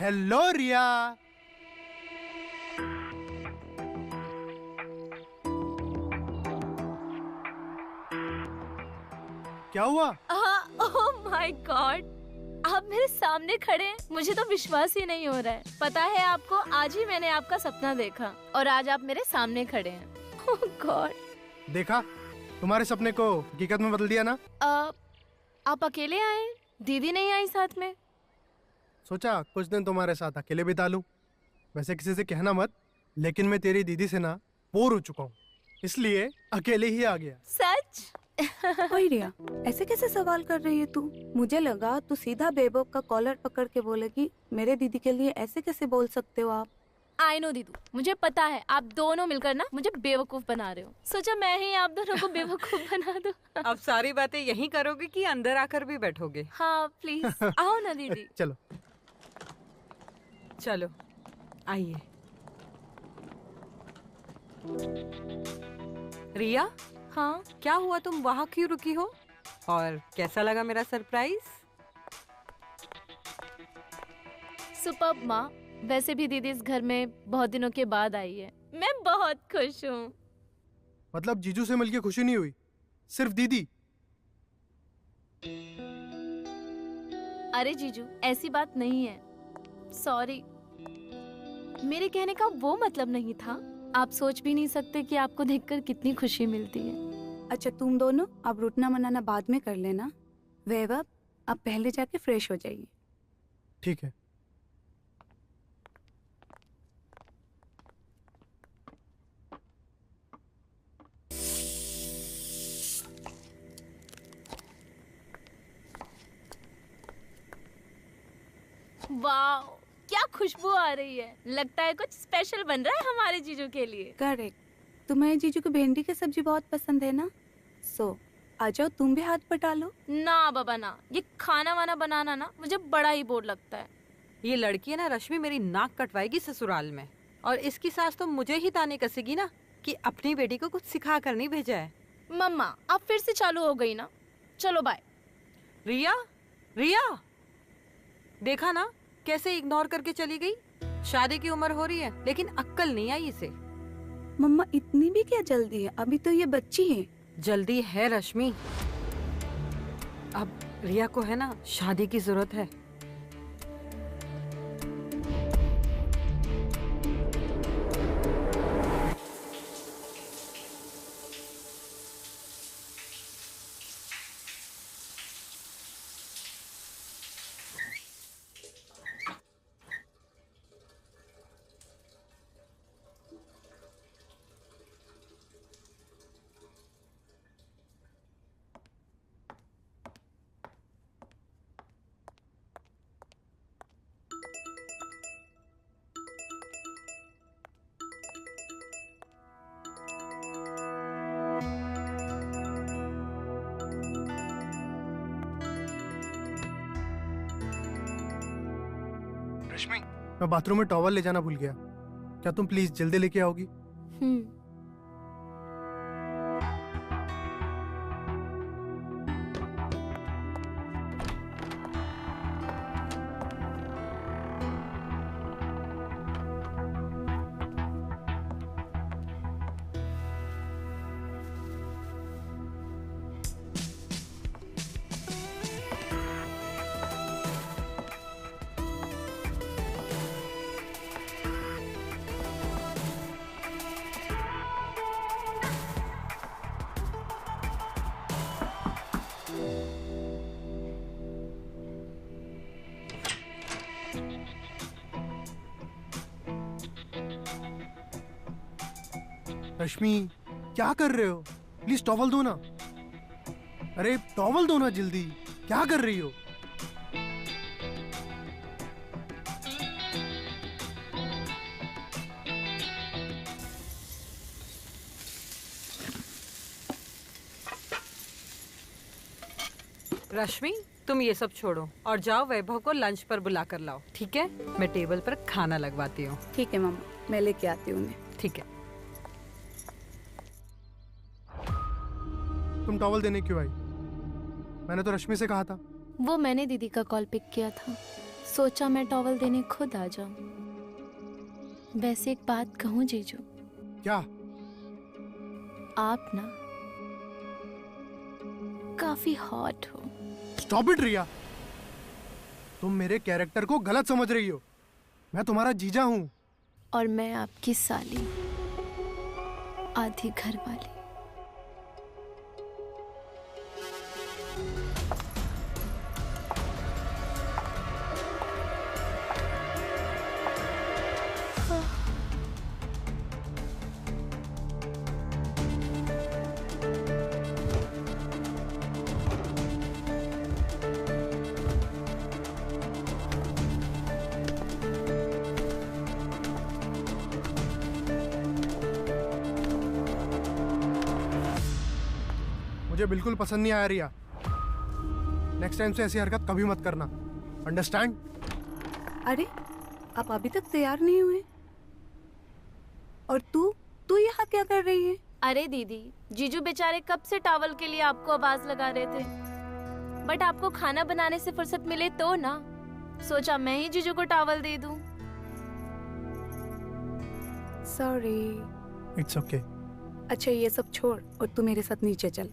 Hello रिया। क्या हुआ? Oh my God, आप मेरे सामने खड़े हैं, मुझे तो विश्वास ही नहीं हो रहा है। पता है आपको, आज ही मैंने आपका सपना देखा और आज आप मेरे सामने खड़े हैं। ओह गॉड। देखा, तुम्हारे सपने को हकीकत में बदल दिया ना। आप अकेले आए, दीदी नहीं आई साथ में? सोचा कुछ दिन तुम्हारे साथ अकेले बिता लूं। वैसे किसी से कहना मत, लेकिन मैं तेरी दीदी से ना बोर हो चुका हूँ, इसलिए अकेले ही आ गया। सच? ओए रिया, ऐसे कैसे सवाल कर रही है तू? मुझे लगा तू सीधा बेबक का कॉलर पकड़ के बोलेगी मेरे दीदी के लिए ऐसे कैसे बोल सकते हो आप। आई नो दीदू, मुझे पता है आप दोनों मिलकर ना मुझे बेवकूफ बना रहे हो। सोचा मैं ही आप दोनों को बेवकूफ बना दूं। अब सारी बातें यहीं करोगे कि अंदर आकर भी बैठोगे? हाँ प्लीज आओ ना दीदी। चलो चलो आइए। रिया, हाँ क्या हुआ, तुम वहाँ क्यों रुकी हो? और कैसा लगा मेरा सरप्राइज? सुपर्ब माँ। वैसे भी दीदी इस घर में बहुत दिनों के बाद आई है, मैं बहुत खुश हूँ। मतलब जीजू से मिलके खुशी नहीं हुई, सिर्फ दीदी? अरे जीजू, ऐसी बात नहीं है, सॉरी। मेरे कहने का वो मतलब नहीं था। आप सोच भी नहीं सकते कि आपको देखकर कितनी खुशी मिलती है। अच्छा तुम दोनों अब रुटना मनाना बाद में कर लेना। वैभव, अब पहले जाके फ्रेश हो जाइए। ठीक है। वाह, क्या खुशबू आ रही है। लगता है कुछ स्पेशल बन रहा है हमारे जीजू के लिए। करेक्ट। तुम्हारे जीजू को भिंडी की सब्जी बहुत पसंद है ना, सो आ जाओ तुम भी हाथ बटा लो। ना बाबा ना, ये खाना वाना बनाना ना मुझे बड़ा ही बोर लगता है। ये लड़की है ना रश्मि, मेरी नाक कटवाएगी ससुराल में। और इसकी सास तो मुझे ही ताने कसेगी ना कि अपनी बेटी को कुछ सिखा कर नहीं भेजा है। मम्मा अब फिर से चालू हो गई ना, चलो बाय। रिया, रिया, देखा ना कैसे इग्नोर करके चली गई। शादी की उम्र हो रही है लेकिन अक्ल नहीं आई इसे। मम्मा इतनी भी क्या जल्दी है, अभी तो ये बच्ची है। जल्दी है रश्मि, अब रिया को है ना शादी की जरूरत है। रश्मि, मैं बाथरूम में टॉवल ले जाना भूल गया, क्या तुम प्लीज जल्दी लेके आओगी? रश्मि, क्या कर रहे हो? प्लीज टॉवल दो ना। अरे टॉवल दो ना जल्दी, क्या कर रही हो? रश्मि, तुम ये सब छोड़ो और जाओ वैभव को लंच पर बुला कर लाओ, ठीक है? मैं टेबल पर खाना लगवाती हूँ। ठीक है मम्मा, मैं लेके आती हूँ उन्हें। ठीक है। तुम टॉवल देने क्यों आई? मैंने तो रश्मि से कहा था। वो मैंने दीदी का कॉल पिक किया था, सोचा मैं टॉवल देने खुद आ जाऊं। वैसे एक बात कहूं जीजू, क्या? आप ना काफी हॉट हो। स्टॉप इट रिया, तुम मेरे कैरेक्टर को गलत समझ रही हो। मैं तुम्हारा जीजा हूं। और मैं आपकी साली, आधी घर वाली। मुझे बिल्कुल पसंद नहीं आया रिया। नेक्स्ट टाइम से ऐसी हरकत कभी मत करना, अंडरस्टैंड? अरे आप अभी तक तैयार नहीं हुए? और तू यहाँ क्या कर रही है? अरे दीदी, जीजू बेचारे कब से टॉवल के लिए आपको आवाज लगा रहे थे, बट आपको खाना बनाने से फुर्सत मिले तो ना, सोचा मैं ही जीजू को टॉवल दे दूं। सॉरी। It's okay. अच्छा ये सब छोड़ और तू मेरे साथ नीचे चल।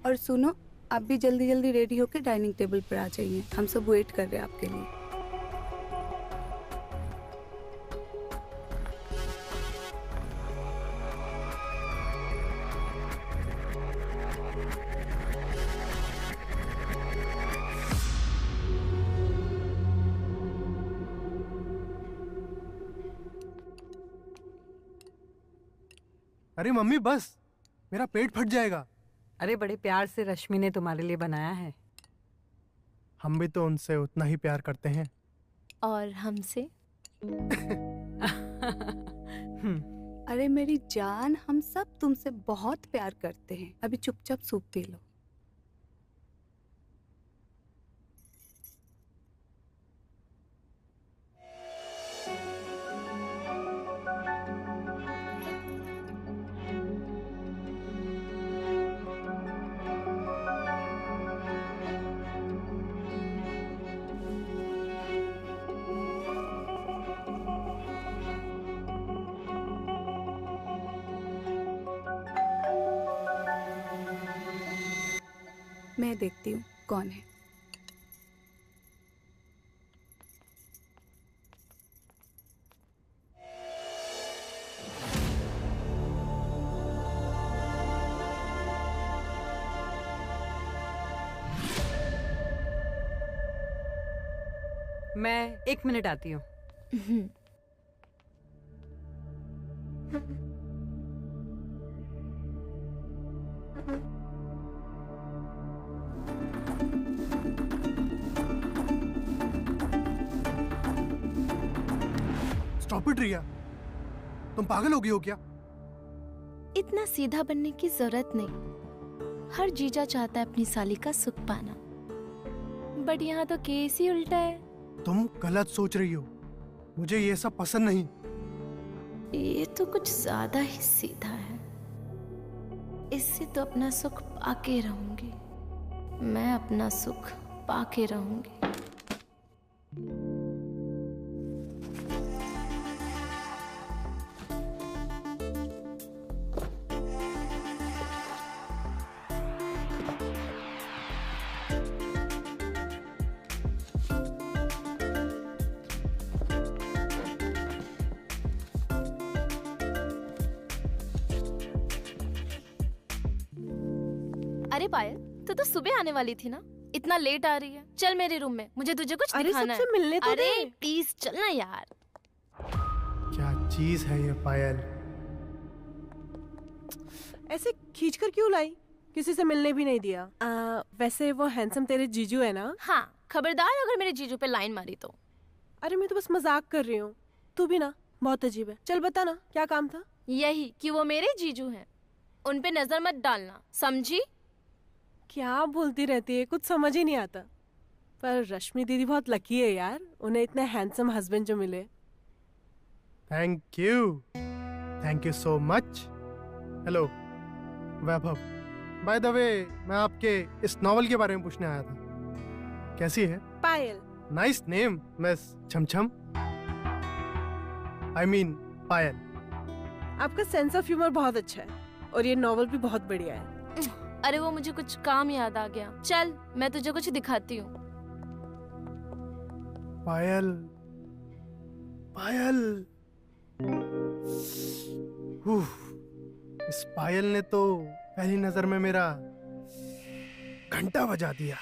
और सुनो, आप भी जल्दी जल्दी रेडी होकर डाइनिंग टेबल पर आ जाइए, हम सब वेट कर रहे हैं आपके लिए। अरे मम्मी बस, मेरा पेट फट जाएगा। अरे बड़े प्यार से रश्मि ने तुम्हारे लिए बनाया है। हम भी तो उनसे उतना ही प्यार करते हैं। और हमसे? अरे मेरी जान, हम सब तुमसे बहुत प्यार करते हैं। अभी चुपचाप सूप पी लो। मैं देखती हूँ कौन है। मैं 1 मिनट आती हूँ। स्टॉप इट रिया, तुम पागल हो गई हो क्या? इतना सीधा बनने की जरूरत नहीं। हर जीजा चाहता है अपनी साली का सुख पाना, बट यहाँ तो केस ही उल्टा है। तुम गलत सोच रही हो, मुझे ये सब पसंद नहीं। ये तो कुछ ज्यादा ही सीधा है। इससे तो अपना सुख पाके रहूंगी, मैं अपना सुख पाके रहूंगी। अरे पायल, तू तो सुबह आने वाली थी ना, इतना लेट आ रही है। चल मेरे रूम में, मुझे तुझे कुछ दिखाना है। सबसे मिलने तो अरे दे। प्लीज चलना यार। क्या चीज है ये पायल? ऐसे खींच कर क्यों लाई? किसी से मिलने भी नहीं दिया। वैसे वो हैंडसम तेरे जीजू है ना? हाँ, खबरदार अगर मेरे जीजू पे लाइन मारी तो। अरे मैं तो बस मजाक कर रही हूँ, तू भी ना बहुत अजीब है। चल बता ना क्या काम था? यही कि वो मेरे जीजू हैं, उन पे नजर मत डालना, समझी? क्या बोलती रहती है, कुछ समझ ही नहीं आता। पर रश्मि दीदी बहुत लकी है यार, उन्हें इतने हैंडसम हस्बैंड जो मिले। Thank you so much. Hello Vaibhav, by the way, मैं आपके इस नॉवल के बारे में पूछने आया था। कैसी है? पायल। नाइस नेम मिस छमछम। I mean Payal. आपका सेंस ऑफ ह्यूमर बहुत अच्छा है और ये नॉवल भी बहुत बढ़िया है। अरे वो मुझे कुछ काम याद आ गया। चल मैं तुझे कुछ दिखाती हूँ। पायल, पायल। उफ, इस पायल ने तो पहली नजर में मेरा घंटा बजा दिया।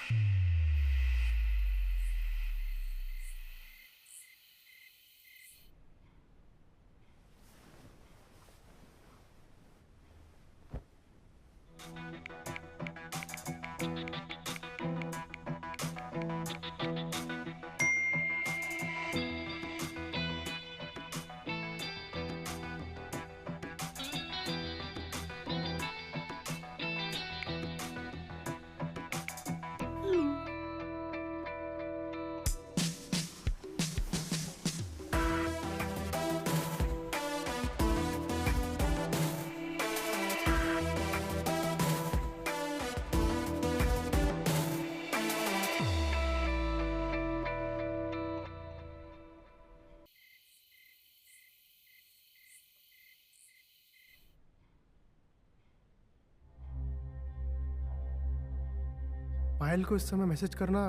पायल को इस समय मैसेज करना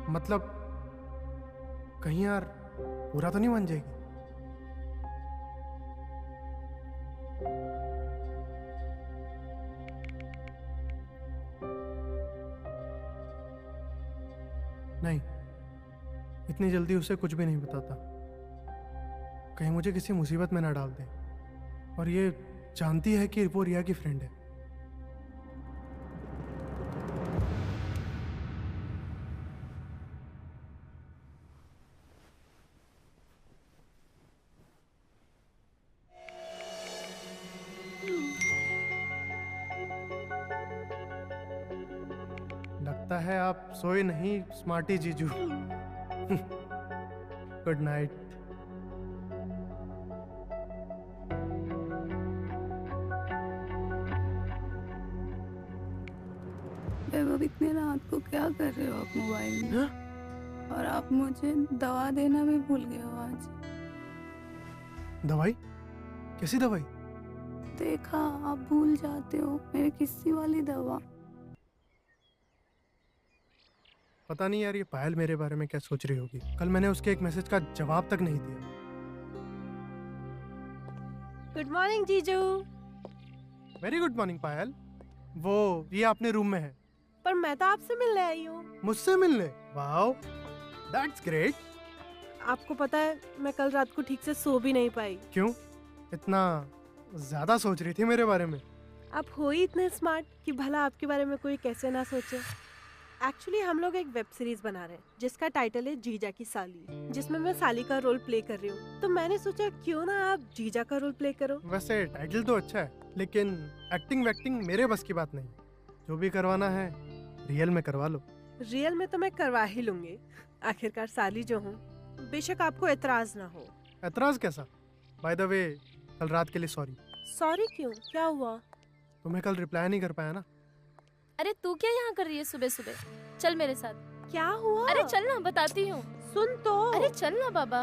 मतलब कहीं यार पूरा तो नहीं मान जाएगी? नहीं, इतनी जल्दी उसे कुछ भी नहीं बताता। कहीं मुझे किसी मुसीबत में ना डाल दे। और ये जानती है कि वो रिया की फ्रेंड है। लगता है आप सोए नहीं स्मार्टी जीजू। Good night. वैभव, इतने रात को क्या कर रहे हो आप मोबाइल में? और आप मुझे दवा देना भी भूल गए हो आज। दवाई? कैसी दवाई? देखा, आप भूल जाते हो मेरी किस्सी वाली दवा। पता नहीं यार, ये पायल मेरे बारे में क्या सोच रही होगी। कल मैंने उसके एक मैसेज का जवाब तक नहीं दिया। गुड मॉर्निंग जीजू। वेरी गुड मॉर्निंग पायल। वो ये अपने रूम में है। पर मैं तो आपसे मिलने आई हूँ। मुझसे मिलने? Wow, that's great. आपको पता है मैं कल रात को ठीक से सो भी नहीं पाई। क्यों? इतना ज्यादा सोच रही थी मेरे बारे में? आप हो ही इतने स्मार्ट कि भला आपके बारे में कोई कैसे ना सोचे। एक्चुअली हम लोग एक वेब सीरीज बना रहे हैं जिसका टाइटल है जीजा की साली, जिसमें मैं साली का रोल प्ले कर रही हूँ। तो मैंने सोचा क्यों ना आप जीजा का रोल प्ले करो। वैसे टाइटल तो अच्छा है, लेकिन एक्टिंग वैक्टिंग मेरे बस की बात नहीं। जो भी करवाना है रियल में करवा लो। रियल में तो मैं करवा ही लूंगी, आखिरकार साली जो हूँ। बेशक आपको एतराज ना हो। एतराज कैसा? बाय द वे, कल रात के लिए सॉरी। सॉरी क्यों, क्या हुआ? तुम्हें कल रिप्लाई नहीं कर पाया ना। अरे तू क्या यहाँ कर रही है सुबह सुबह? चल मेरे साथ। क्या हुआ? अरे चल ना, बताती हूँ। सुन तो। अरे चल ना बाबा।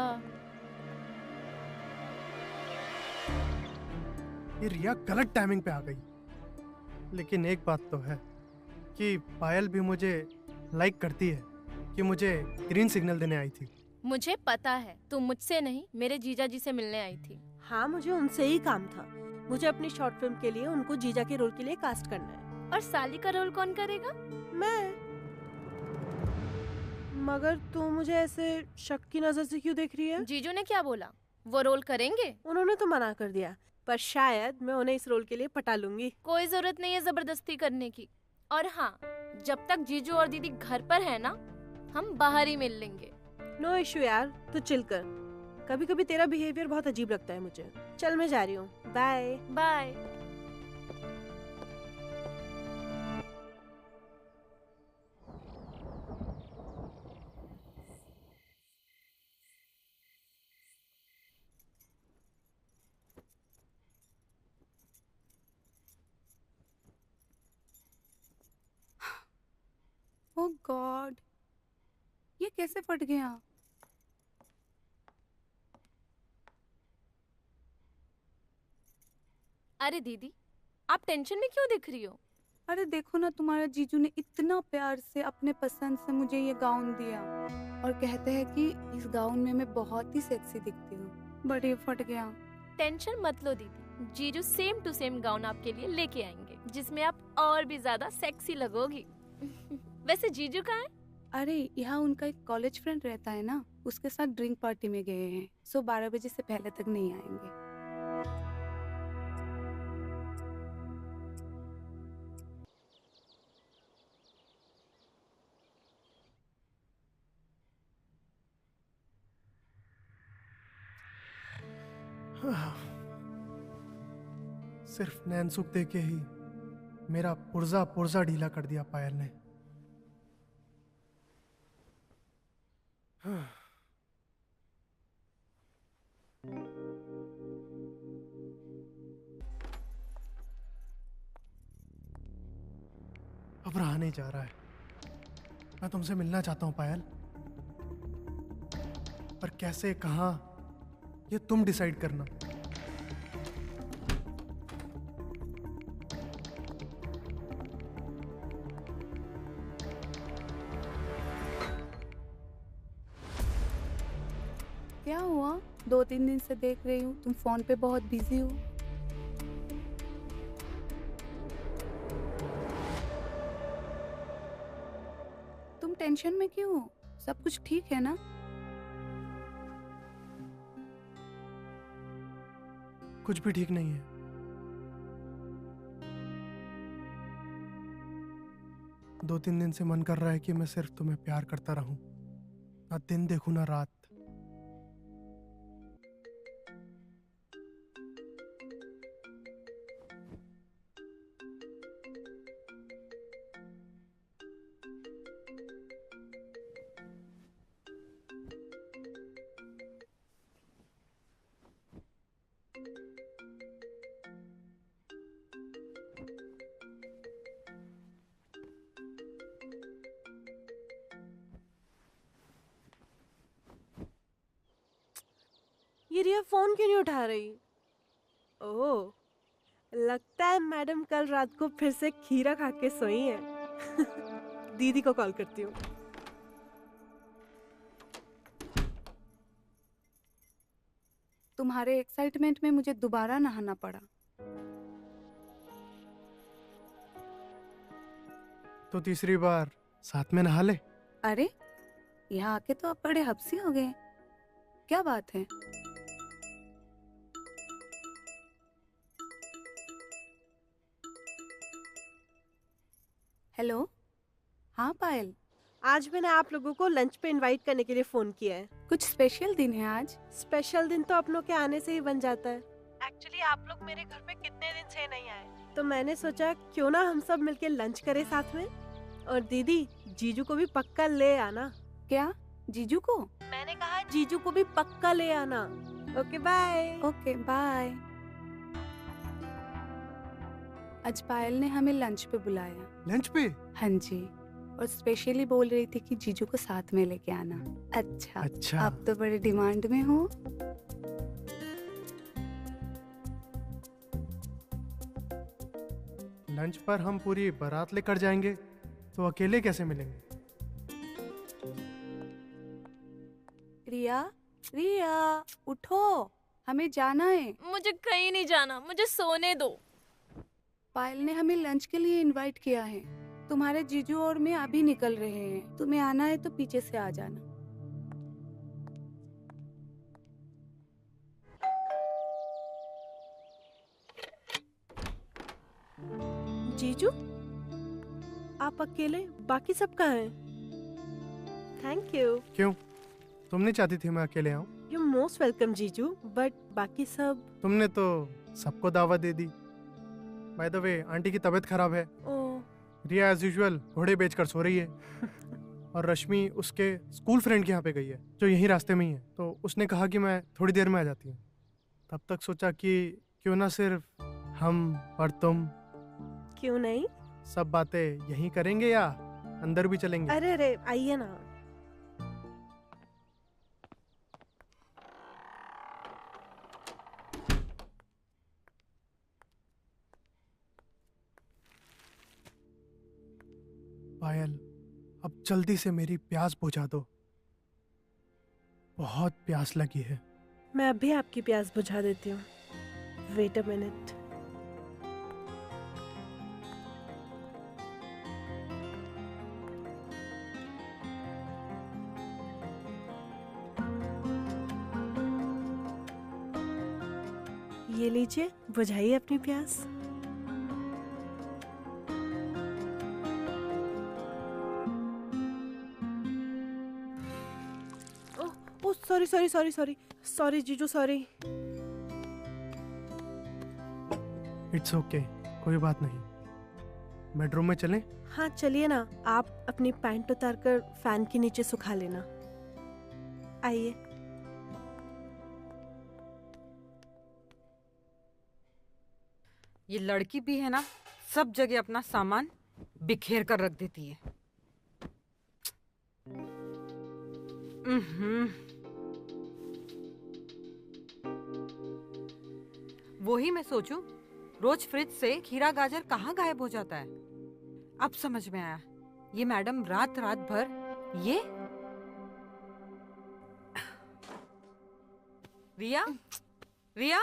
ये रिया गलत टाइमिंग पे आ गई। लेकिन एक बात तो है कि पायल भी मुझे लाइक करती है, कि मुझे ग्रीन सिग्नल देने आई थी। मुझे पता है तू मुझसे नहीं मेरे जीजा जी से मिलने आई थी। हाँ, मुझे उनसे ही काम था। मुझे अपनी शॉर्ट फिल्म के लिए उनको जीजा के रोल के लिए कास्ट करना है। और साली का रोल कौन करेगा? मैं। मगर तू मुझे ऐसे शक की नजर से क्यों देख रही है? जीजू ने क्या बोला? वो रोल करेंगे? उन्होंने तो मना कर दिया, पर शायद मैं उन्हें इस रोल के लिए पटा लूंगी। कोई जरूरत नहीं है जबरदस्ती करने की। और हाँ, जब तक जीजू और दीदी घर पर है ना, हम बाहर ही मिल लेंगे। नो इशू यार, तू चिल कर। कभी कभी तेरा बिहेवियर बहुत अजीब लगता है मुझे। चल मैं जा रही हूँ, बाय बाय। ये कैसे फट गया? अरे दीदी, आप टेंशन में क्यों दिख रही हो? अरे देखो ना, तुम्हारे जीजू ने इतना प्यार से अपने पसंद से मुझे ये गाउन दिया और कहते हैं कि इस गाउन में मैं बहुत ही सेक्सी दिखती हूँ, बट ये फट गया। टेंशन मत लो दीदी, जीजू सेम टू सेम गाउन आपके लिए लेके आएंगे जिसमें आप और भी ज्यादा सेक्सी लगोगी। वैसे जीजू कहाँ है? अरे यहाँ उनका एक कॉलेज फ्रेंड रहता है ना, उसके साथ ड्रिंक पार्टी में गए हैं, सो 12 बजे से पहले तक नहीं आएंगे। सिर्फ नैन सुख दे के ही मेरा पुर्जा पुर्जा ढीला कर दिया पायल ने। अब रहा नहीं जा रहा है। मैं तुमसे मिलना चाहता हूं पायल, पर कैसे, कहां, ये तुम डिसाइड करना। क्या हुआ? 2-3 दिन से देख रही हूँ तुम फोन पे बहुत बिजी हो। तुम टेंशन में क्यों हो? सब कुछ ठीक है ना? कुछ भी ठीक नहीं है। दो तीन दिन से मन कर रहा है कि मैं सिर्फ तुम्हें प्यार करता रहूं, ना दिन देखूं ना रात। ये रिया फोन क्यों नहीं उठा रही? ओह, लगता है मैडम कल रात को फिर से खीरा खा के सोई है। दीदी को कॉल करती हूँ। तुम्हारे एक्साइटमेंट में मुझे दोबारा नहाना पड़ा। तो तीसरी बार साथ में नहा ले। अरे यहाँ आके तो आप बड़े हब्सी हो गए, क्या बात है? हेलो, हाँ पायल, आज मैंने आप लोगों को लंच पे इनवाइट करने के लिए फोन किया है। कुछ स्पेशल दिन है आज? स्पेशल दिन तो अपनों के आने से ही बन जाता है। एक्चुअली आप लोग मेरे घर पे कितने दिन से नहीं आए, तो मैंने सोचा क्यों ना हम सब मिलके लंच करें साथ में। और दीदी, जीजू को भी पक्का ले आना। क्या? जीजू को? मैंने कहा जीजू को भी पक्का ले आना। Okay bye. Okay bye. आज पायल ने हमें लंच पे बुलाया। लंच पे? हाँ जी, और स्पेशली बोल रही थी कि जीजू को साथ में लेके आना। अच्छा, अच्छा। आप तो बड़े डिमांड में हो। लंच पर हम पूरी बारात लेकर जाएंगे तो अकेले कैसे मिलेंगे? रिया, रिया उठो, हमें जाना है। मुझे कहीं नहीं जाना, मुझे सोने दो। पायल ने हमें लंच के लिए इनवाइट किया है। तुम्हारे जीजू और मैं अभी निकल रहे हैं, तुम्हें आना है तो पीछे से आ जाना। जीजू, आप अकेले, बाकी सब कहाँ हैं? Thank you. क्यों, तुम नहीं चाहती थी मैं अकेले आऊं? यू मोस्ट वेलकम जीजू, बट बाकी सब। तुमने तो सबको दावत दे दी। बाय द वे, आंटी की तबीयत खराब है। ओह, रिया एज यूजुअल घोड़े बेचकर सो रही है। और रश्मि उसके स्कूल फ्रेंड के यहाँ पे गई है, जो यहीं रास्ते में ही है। तो उसने कहा कि मैं थोड़ी देर में आ जाती हूँ। तब तक सोचा कि क्यों ना सिर्फ हम और तुम क्यों नहीं? सब बातें यहीं करेंगे या अंदर भी चलेंगे? अरे अरे, आइए ना। पायल, अब जल्दी से मेरी प्यास बुझा दो, बहुत प्यास लगी है। मैं अभी आपकी प्यास बुझा देती हूँ। Wait a minute. ये लीजिए, बुझाइए अपनी प्यास। Oh sorry sorry sorry sorry sorry जीजू, सॉरी। इट्स ओके, कोई बात नहीं। बेडरूम में चलें? हाँ चलिए ना, आप अपनी पैंट उतार कर फैन के नीचे सुखा लेना। आइए। ये लड़की भी है ना, सब जगह अपना सामान बिखेर कर रख देती है। वही मैं सोचूं, रोज फ्रिज से खीरा गाजर कहाँ गायब हो जाता है। अब समझ में आया, ये मैडम रात रात भर ये। रिया, रिया,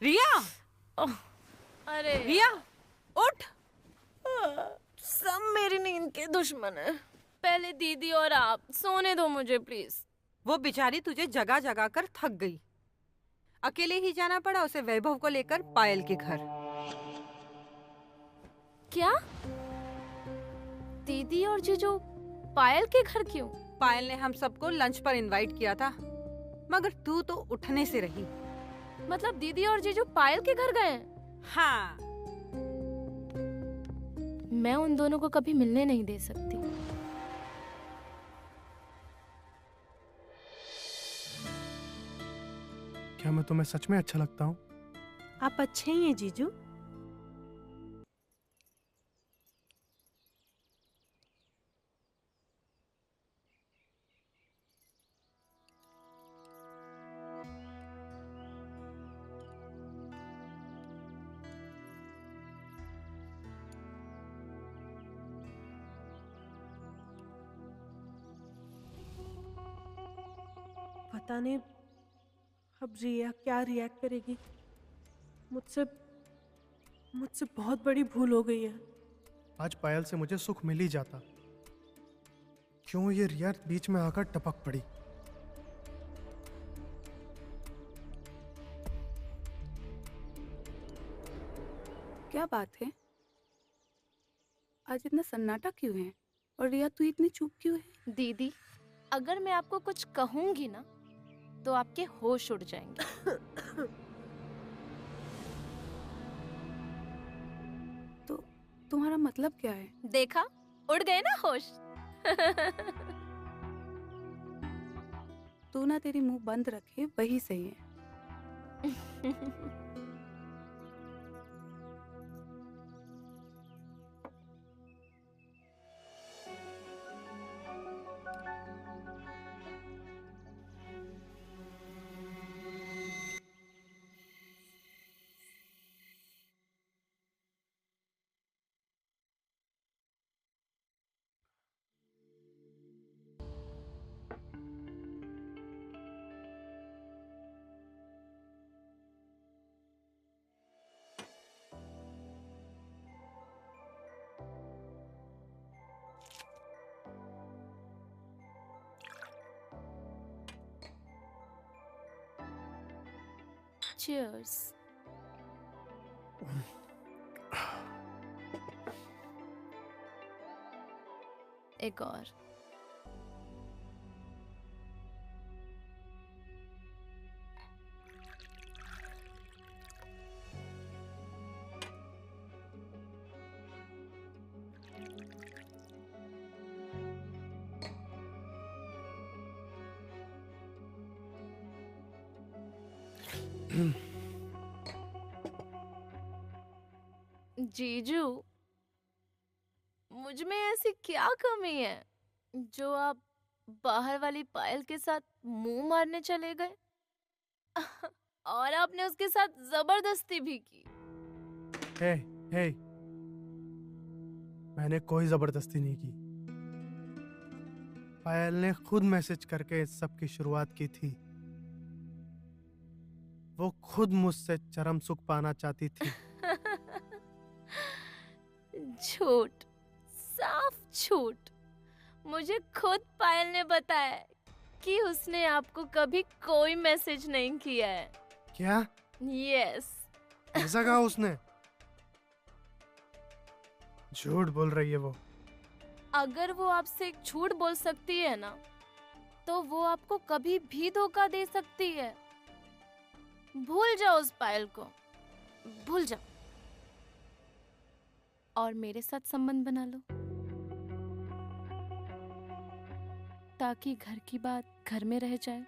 रिया, अरे रिया, उठ। सब मेरी नींद के दुश्मन है। पहले दीदी और आप सोने दो मुझे प्लीज। वो बेचारी तुझे जगा जगा कर थक गई। अकेले ही जाना पड़ा उसे वैभव को लेकर पायल के घर। क्या? दीदी और जीजू पायल के घर क्यों? पायल ने हम सबको लंच पर इनवाइट किया था, मगर तू तो उठने से रही। मतलब दीदी और जीजू पायल के घर गए? हाँ। मैं उन दोनों को कभी मिलने नहीं दे सकती। क्या मैं तुम्हें सच में अच्छा लगता हूँ? आप अच्छे ही हैं जीजू। पता नहीं अब रिया क्या रिएक्ट करेगी। मुझसे मुझसे बहुत बड़ी भूल हो गई है। आज पायल से मुझे सुख मिल ही जाता, क्यों ये रिया बीच में आकर टपक पड़ी। क्या बात है, आज इतना सन्नाटा क्यों है? और रिया तू इतनी चुप क्यों है? दीदी, अगर मैं आपको कुछ कहूंगी ना तो आपके होश उड़ जाएंगे। तो तुम्हारा मतलब क्या है? देखा, उड़ गए ना होश। तू ना तेरी मुंह बंद रखे वही सही है। Cheers. एक और। जीजू, मुझ में ऐसी क्या कमी है जो आप बाहर वाली पायल के साथ मुंह मारने चले गए? और आपने उसके साथ जबरदस्ती भी की। हे, हे, मैंने कोई जबरदस्ती नहीं की। पायल ने खुद मैसेज करके इस सब की शुरुआत की थी। वो खुद मुझसे चरम सुख पाना चाहती थी। झूठ, साफ झूठ। मुझे खुद पायल ने बताया कि उसने आपको कभी कोई मैसेज नहीं किया है। क्या? यस। ऐसा कहा उसने? झूठ बोल रही है वो। अगर वो आपसे एक झूठ बोल सकती है ना, तो वो आपको कभी भी धोखा दे सकती है। भूल जाओ उस पायल को, भूल जाओ और मेरे साथ संबंध बना लो, ताकि घर की बात घर में रह जाए।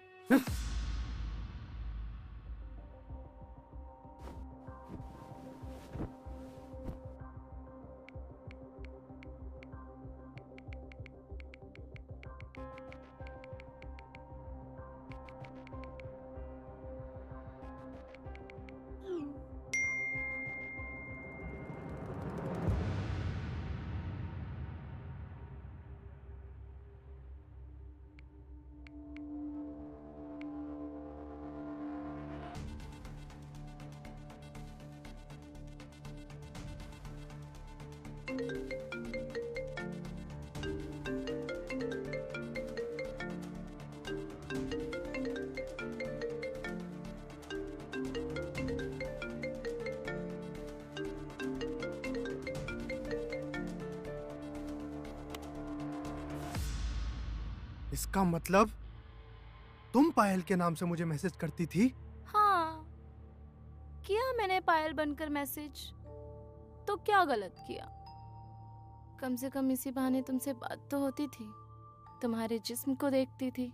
इसका मतलब तुम पायल के नाम से मुझे मैसेज करती थी? हाँ, किया मैंने पायल बनकर मैसेज, तो क्या गलत किया? कम से कम इसी बहाने तुमसे बात तो होती थी, तुम्हारे जिस्म को देखती थी,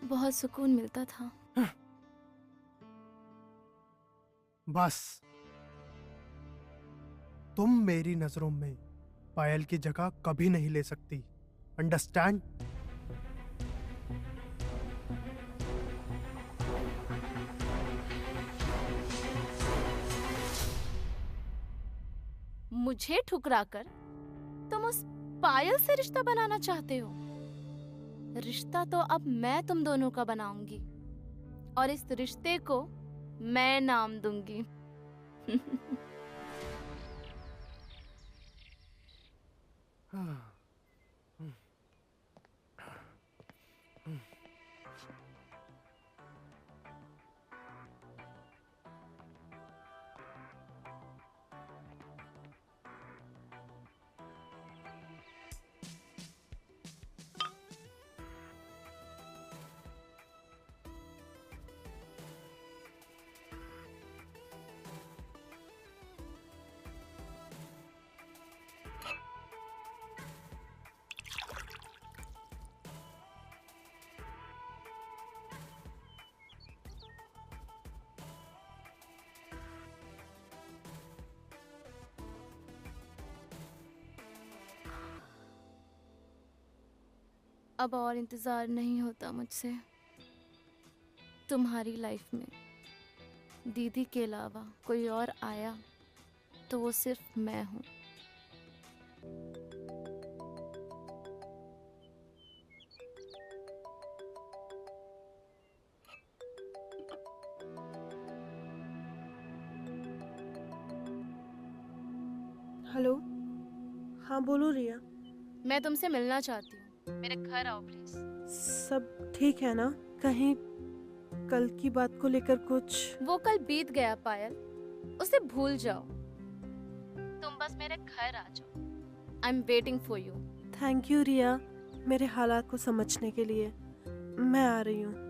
बहुत सुकून मिलता था। बस तुम मेरी नजरों में पायल की जगह कभी नहीं ले सकती, अंडरस्टैंड? मुझे ठुकराकर तुम उस पायल से रिश्ता बनाना चाहते हो? रिश्ता तो अब मैं तुम दोनों का बनाऊंगी, और इस रिश्ते को मैं नाम दूंगी। अब और इंतजार नहीं होता मुझसे। तुम्हारी लाइफ में दीदी के अलावा कोई और आया तो वो सिर्फ मैं हूँ। हेलो, हाँ बोलो रिया। मैं तुमसे मिलना चाहती हूँ, मेरे घर आओ प्लीज। सब ठीक है ना? कहीं कल की बात को लेकर कुछ? वो कल बीत गया पायल, उसे भूल जाओ। तुम बस मेरे घर आ जाओ। I am waiting for you. Thank you Riya, मेरे हालात को समझने के लिए। मैं आ रही हूँ।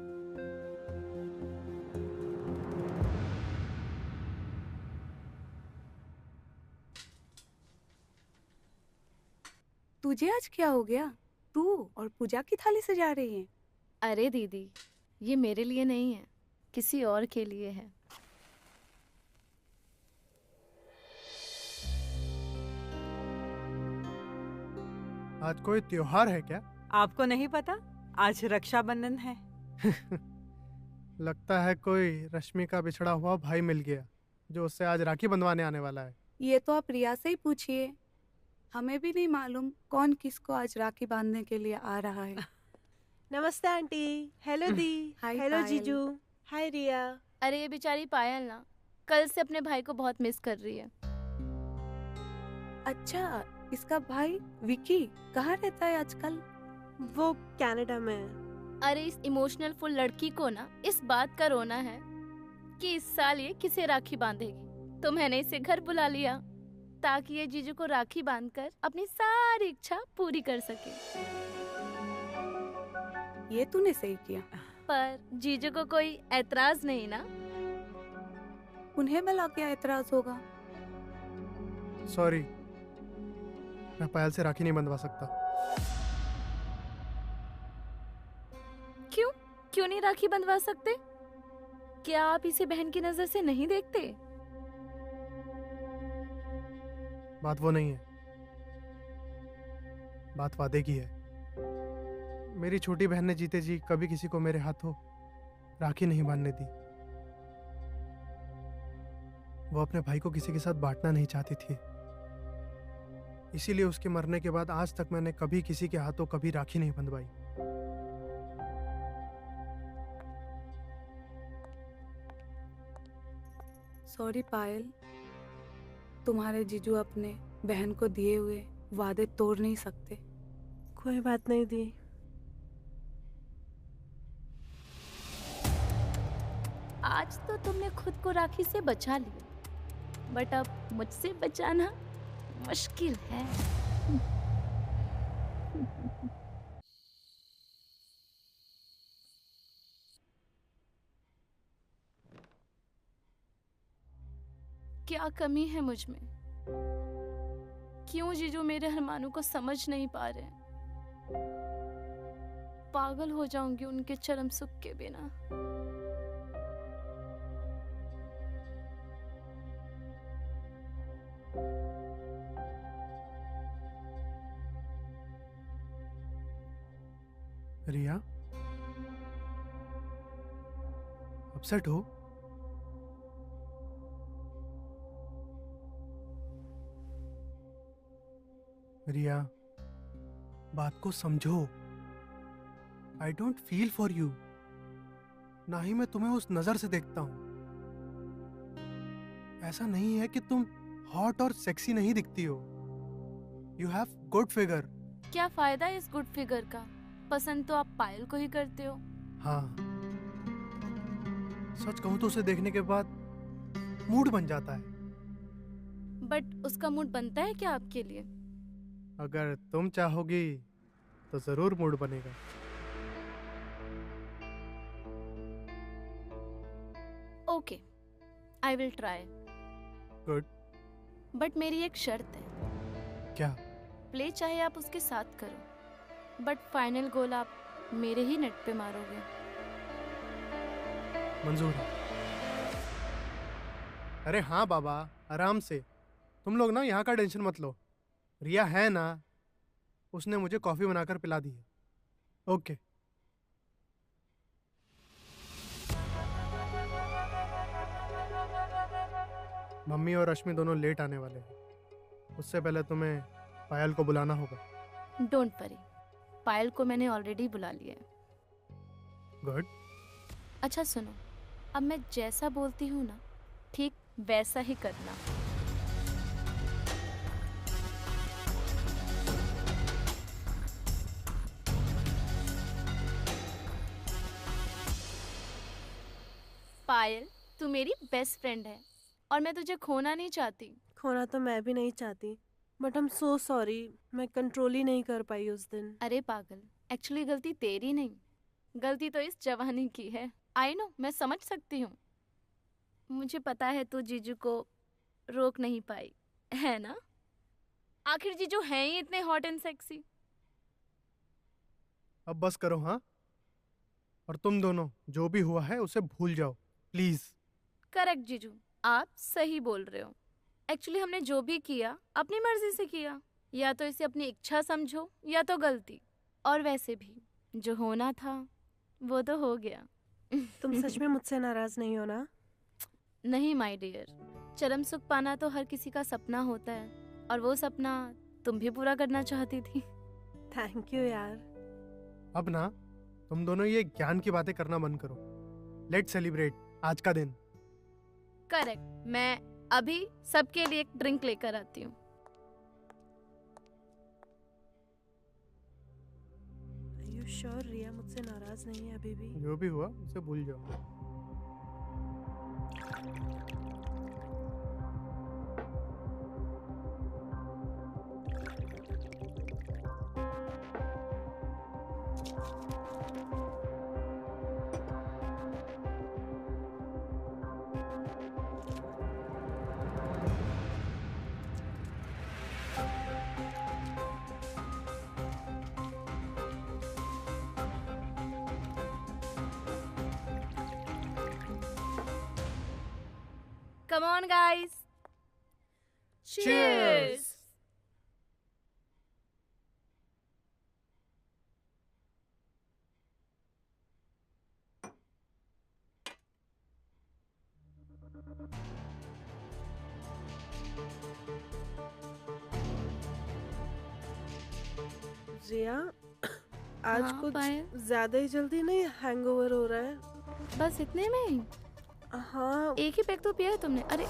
तुझे आज क्या हो गया? तू और पूजा की थाली सजा रही है। अरे दीदी, ये मेरे लिए नहीं है, किसी और के लिए है। आज कोई त्योहार है क्या? आपको नहीं पता? आज रक्षाबंधन है। लगता है कोई रश्मि का बिछड़ा हुआ भाई मिल गया, जो उससे आज राखी बंधवाने आने वाला है। ये तो आप रिया से ही पूछिए। हमें भी नहीं मालूम कौन किसको आज राखी बांधने के लिए आ रहा है। नमस्ते आंटी। हेलो दी। हाय हेलो पायल। जीजू। हाय रिया। अरे ये बेचारी पायल ना कल से अपने भाई को बहुत मिस कर रही है। अच्छा, इसका भाई विकी कहाँ रहता है आजकल? वो कनाडा में है। अरे इस इमोशनल फुल लड़की को ना इस बात का रोना है कि इस साल ये किसे राखी बांधेगी, तो मैंने इसे घर बुला लिया ताकि ये जीजू को राखी बांधकर अपनी सारी इच्छा पूरी कर सके। ये तूने सही किया। पर जीजू को कोई ऐतराज नहीं ना? उन्हें भला क्या ऐतराज होगा? सॉरी, मैं पायल से राखी नहीं बंधवा सकता। क्यों क्यों नहीं राखी बंधवा सकते? क्या आप इसे बहन की नजर से नहीं देखते? बात वो नहीं है, बात वादे की है। मेरी छोटी बहन ने जीते जी कभी किसी को मेरे हाथों राखी नहीं बांधने दी। वो अपने भाई को किसी के साथ बांटना नहीं चाहती थी, इसीलिए उसके मरने के बाद आज तक मैंने कभी किसी के हाथों कभी राखी नहीं बंधवाई। सॉरी पायल, तुम्हारे जीजू अपने बहन को दिए हुए वादे तोड़ नहीं सकते। कोई बात नहीं दी। आज तो तुमने खुद को राखी से बचा लिया, बट अब मुझसे बचाना मुश्किल है। क्या कमी है मुझ में? क्यों जीजू मेरे अरमानों को समझ नहीं पा रहे हैं? पागल हो जाऊंगी उनके चरम सुख के बिना। रिया, अपसेट हो? रिया, बात को समझो। I don't feel for you, ना ही मैं तुम्हें उस नजर से देखता हूं। ऐसा नहीं है कि तुम हॉट और सेक्सी नहीं दिखती हो। You have good figure. क्या फायदा इस गुड फिगर का? पसंद तो आप पायल को ही करते हो। हाँ, सच कहूं तो उसे देखने के बाद मूड बन जाता है। बट उसका मूड बनता है क्या आपके लिए? अगर तुम चाहोगी तो जरूर मूड बनेगा। Okay, I will try. Good. But मेरी एक शर्त है। क्या? प्ले चाहे आप उसके साथ करो, बट फाइनल गोल आप मेरे ही नेट पे मारोगे। मंजूर है। अरे हाँ बाबा, आराम से। तुम लोग ना यहाँ का टेंशन मत लो। रिया है ना, उसने मुझे कॉफी बनाकर पिला दी है। ओके। मम्मी और रश्मि दोनों लेट आने वाले हैं। उससे पहले तुम्हें पायल को बुलाना होगा। डोंट वरी, पायल को मैंने ऑलरेडी बुला लिया है। गुड। अच्छा सुनो, अब मैं जैसा बोलती हूँ ना, ठीक वैसा ही करना। पायल, तू मेरी बेस्ट फ्रेंड है और मैं तुझे खोना नहीं चाहती। खोना तो मैं भी नहीं चाहती, but I am so sorry. मैं कंट्रोल ही नहीं कर पाई उस दिन। अरे पागल, एक्चुअली गलती तेरी नहीं, गलती तो इस जवानी की है। आई नो, मैं समझ सकती हूँ। मुझे पता है तू जीजू को रोक नहीं पाई, है ना? आखिर जीजू हैं ही इतने हॉट एंड सेक्सी। अब बस करो हाँ, और तुम दोनों जो भी हुआ है उसे भूल जाओ प्लीज। करेक्ट जीजू, आप सही बोल रहे हो। एक्चुअली हमने जो भी किया अपनी मर्जी से किया, या तो इसे अपनी इच्छा समझो या तो गलती। और वैसे भी जो होना था वो तो हो गया। तुम सच में मुझसे नाराज नहीं हो ना? नहीं माय डियर, चरम सुख पाना तो हर किसी का सपना होता है, और वो सपना तुम भी पूरा करना चाहती थी। थैंक यू यार। अब ना तुम दोनों ये ज्ञान की बातें करना बंद करो। लेट्स सेलिब्रेट आज का दिन। करेक्ट, मैं अभी सबके लिए एक ड्रिंक लेकर आती हूँ। यू श्योर रिया मुझसे नाराज नहीं है अभी भी? जो भी हुआ उसे भूल जाओ। Come on, guys. Cheers. रिया आज हाँ, कुछ पायल? ज्यादा ही जल्दी नहीं हैंगओवर हो रहा है? बस इतने में ही? हाँ एक ही पैक तो पिया है तुमने। अरे